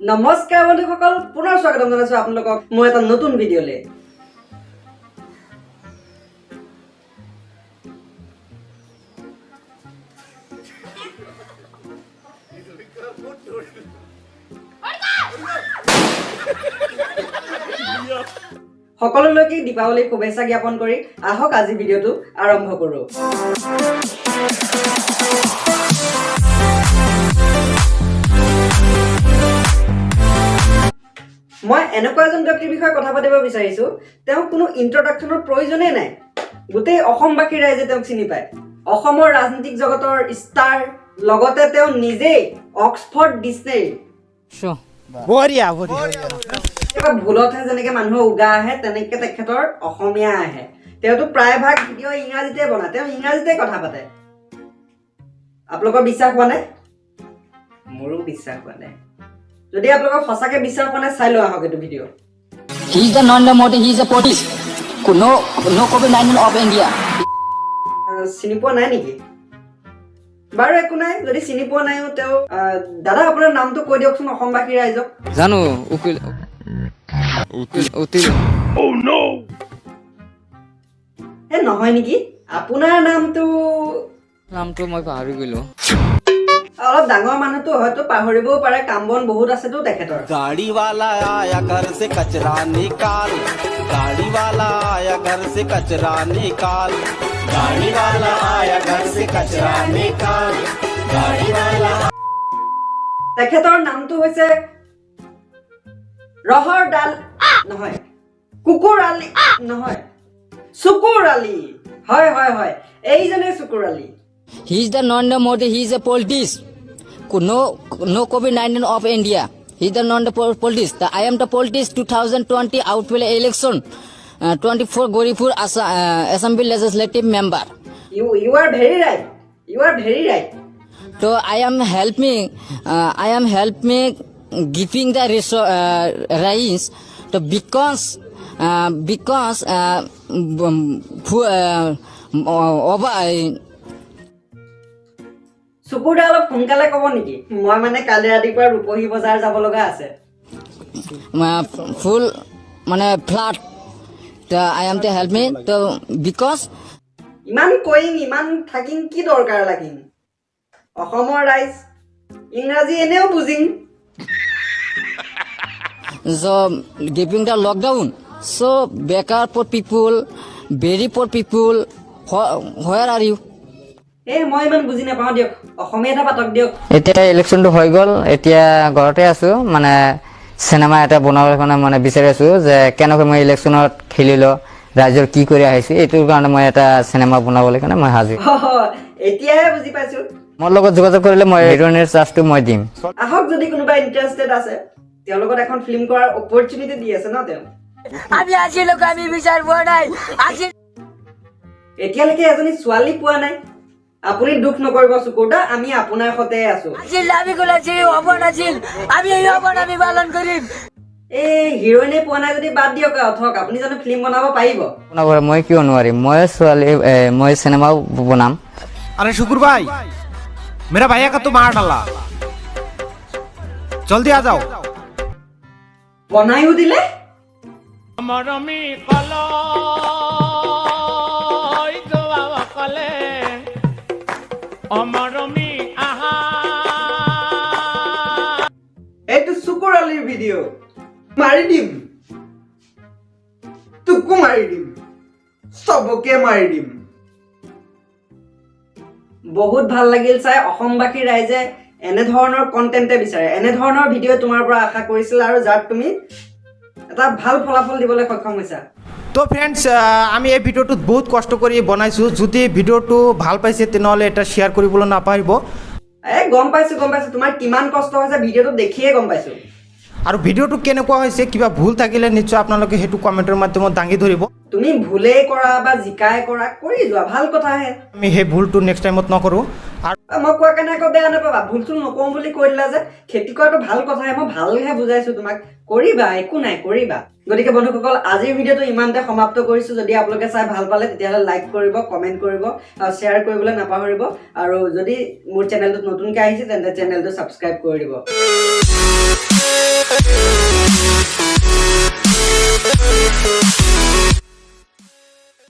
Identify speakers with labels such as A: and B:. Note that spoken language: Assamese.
A: নমস্কাৰ বন্ধুসকল, পুনৰ স্বাগতম জনাইছো আপোনালোকক মই এটা নতুন ভিডিঅ'লে। সকলোলৈকে দীপাৱলীৰ শুভেচ্ছা জ্ঞাপন কৰি আহক আজি ভিডিঅ'টো আৰম্ভ কৰোঁ। মই এনেকুৱা এজন ব্যক্তিৰ বিষয়ে কথা পাতিব বিচাৰিছো, তেওঁ কোনো ইন্ট্ৰডাকশ্যনৰ প্ৰয়োজনেই নাই। গোটেই অসমবাসী ৰাইজে তেওঁক চিনি পায়। অসমৰ ৰাজনৈতিক জগতৰ ষ্টাৰ, লগতে তেওঁ নিজেই অক্সফৰ্ড ডিক্সনেৰী। এটা ভুলতহে যেনেকে মানুহৰ উগা আহে তেনেকে তেখেতৰ অসমীয়া আহে। তেওঁতো প্ৰায়ভাগ ভিডিঅ' ইংৰাজীতে বনায়, তেওঁ ইংৰাজীতে কথা পাতে। আপোনালোকৰ বিশ্বাস হোৱা নাই? মোৰো বিশ্বাস হোৱা নাই। যদি আপোনালোকক সঁচাকে বিশ্বাস হোৱা নাই, চাই লোৱা আহক এইটো video'.
B: He is the non-Modi, he is a police. No COVID-19 of India.
A: চিনি পোৱা নাই নেকি? বাৰু একো নাই, যদি চিনি পোৱা নাইও তেওঁ দাদা আপোনাৰ নামটো কৈ দিয়কচোন অসমবাসী ৰাইজক।
C: জানো উকিল
A: নহয় নেকি? আপোনাৰ নামটো
C: মই পাহৰি গলো।
A: অলপ ডাঙৰ মানুহটো হয়তো পাহৰিবও পাৰে, কাম বন বহুত আছেতো তেখেতৰ।
D: गाड़ी वाला आया घर से कचरा निकाल, गाड़ी वाला आया घर से कचरा निकाल, गाड़ी वाला आया घर से कचरा निकाल, गाड़ी वाला।
A: তেখেতৰ নামটো হৈছে ৰহৰ ডাল নহয়, কুকুৰ আলী নহয়, চুকুৰ আলী। হয় এইজনে চুকুৰ Ali.
B: He is the non-Modi, he is a politics. No COVID-19 of India. He is the non-politics. I am the politics 2020 outwell election. 24 Goripur Assembly Legislative Member.
A: You are very right. You are very right.
B: So I am helping giving the rise to because চুকুৰদা অলপ সোনকালে ক'ব নেকি? মই মানে কালি ৰাতিপুৱা ৰূপহী বজাৰ যাব লগা আছে। full মানে flat. I am to help me to because
A: ইমান কৈম ইমান থাকিম কি দৰকাৰ লাগিম? অসমৰ ৰাইজ ইংৰাজী এনেও বুজিম।
B: so giving the lockdown, so better poor people, very poor people, where are you?
A: মই ইমান বুজি নাপাওঁ দিয়ক, অসমীয়া এটা পাতক দিয়ক।
E: এতিয়া ইলেকশ্যনটো হৈ গ'ল, এতিয়া ঘৰতে আছো, মানে চিনেমা এটা বনাবলৈ কাৰণে মানে বিচাৰি আছো যে কেনেকৈ মই ইলেকশ্যনত খেলিলো, ৰাইজৰ কি কৰি আহিছো, এইটোৰ কাৰণে মই এটা চিনেমা বনাবলৈ কাৰণে মই হাজিৰ।
A: এতিয়াহে বুজি পাইছো।
E: মোৰ লগত যোগাযোগ কৰিলে মই হিৰোইনৰ চাৰ্জটো মই দিম।
A: আহক, যদি কোনোবা ইণ্টাৰেষ্টেড আছে, তেওঁৰ লগত এখন ফিল্ম কৰাৰ অপৰচুনিটি দি আছে ন তেওঁ।
B: আমি বিচাৰ পোৱা নাই।
A: এতিয়ালৈকে এজনী ছোৱালী পোৱা নাই। আপুনি দুখ নকৰিব চুকুৰদা, আমি আপোনাৰ সতে আছো। এই হিৰোইনে পোৱা নাই যদি বাদ দিয়ক, অথক আপুনি জানো ফিল্ম বনাব পাৰিব?
E: মই কিয় নোৱাৰিম, মই চিনেমাও বনাম।
F: अरे शुक्र भाई, मेरा भैया का तो मार डाला, जल्दी आ जाओ।
A: বনাইও দিলে। এইটো চুকুৰ আলীৰ ভিডিঅ'। মাৰি দিম, তোকো মাৰি দিম, চবকে মাৰি দিম। বহুত ভাল লাগিল চাই। অসমবাসী ৰাইজে এনেধৰণৰ কণ্টেণ্টে বিচাৰে, এনেধৰণৰ ভিডিঅ' তোমাৰ পৰা আশা কৰিছিল আৰু যাক তুমি এটা ভাল ফলাফল দিবলৈ সক্ষম হৈছা।
F: তো ফ্ৰেণ্ডছ, আমি এই ভিডিঅ'টোত বহুত কষ্ট কৰি বনাইছোঁ। যদি ভিডিঅ'টো ভাল পাইছে তেনেহ'লে এটা শ্বেয়াৰ কৰিবলৈ নাপাহৰিব।
A: গম পাইছো তোমাৰ কিমান কষ্ট হৈছে, ভিডিঅ'টো দেখিয়ে গম পাইছো।
F: আৰু ভিডিঅ'টো কেনেকুৱা হৈছে, কিবা ভুল থাকিলে নিশ্চয় আপোনালোকে সেইটো কমেণ্টৰ মাধ্যমত দাঙি ধৰিব।
A: তুমি ভুলেই কৰা বা জিকাই কৰা, কৰি যোৱা, ভাল কথাহে।
F: আমি সেই ভুলটো নেক্সট টাইমত নকৰোঁ। আৰু
A: মই কোৱা কাৰণে আকৌ বেয়া নাপাবা, ভুল চুল নকওঁ বুলি কৈ দিলা যে। খেতি কৰাটো ভাল কথাহে, মই ভালহে বুজাইছো তোমাক, কৰিবা, একো নাই, কৰিবা। গতিকে বন্ধুসকল, আজিৰ ভিডিঅ'টো ইমানতে সমাপ্ত কৰিছো। যদি আপোনালোকে চাই ভাল পালে তেতিয়াহ'লে লাইক কৰিব, কমেণ্ট কৰিব আৰু শ্বেয়াৰ কৰিবলৈ নাপাহৰিব। আৰু যদি মোৰ চেনেলটোত নতুনকৈ আহিছে তেন্তে চেনেলটো ছাবস্ক্ৰাইব কৰি দিব।